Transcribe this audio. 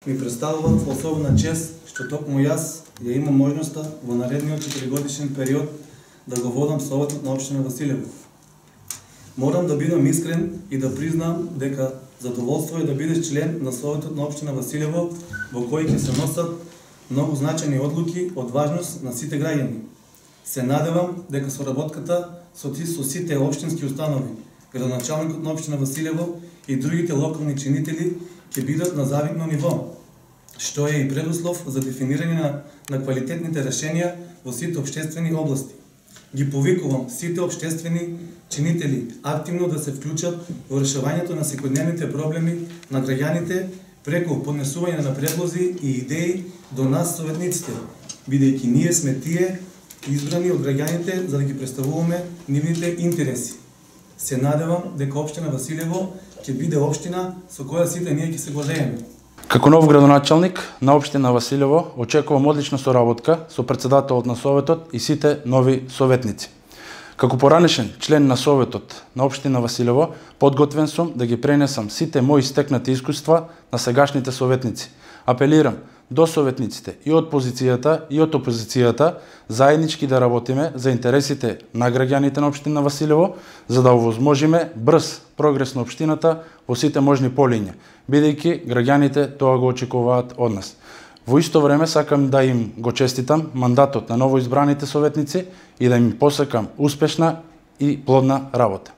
ми представува во особена чест што токму јас ја имам можноста во наредниот 4-годишен период да го водам Советот на општина Василево. Морам да бидам искрен и да признам дека задоволство е да бидеш член на Советот на општина Василево, во кој ќе се носат многу значајни одлуки од важност на сите граѓани. Се надевам дека соработката со сите општински установи, градоначалникот на општина Василево и другите локални чинители ќе бидат на завидно ниво, што е и предуслов за дефинирање на квалитетните решенија во сите општествени области. Ги повикувам сите општествени чинители активно да се вклучат во решавањето на секојдневните проблеми на граѓаните преку поднесување на предлози и идеи до нас советниците, бидејќи ние сме тие избрани од граѓаните за да ги представуваме нивните интереси. Се надевам дека општина Василево ќе биде општина со која сите ние ќе се гордееме. Како нов градоначалник на општина Василево очекувам одлична соработка со председателот на Советот и сите нови советници. Како поранешен член на Советот на општина Василево, подготвен сум да ги пренесам сите мои стекнати искуства на сегашните советници. Апелирам до советниците и од позицијата и од опозицијата заеднички да работиме за интересите на граѓаните на општина Василево, за да овозможиме брз прогрес на општината во сите можни полиња, бидејќи граѓаните тоа го очекуваат од нас. Во исто време сакам да им го честитам мандатот на новоизбраните советници и да им посакам успешна и плодна работа.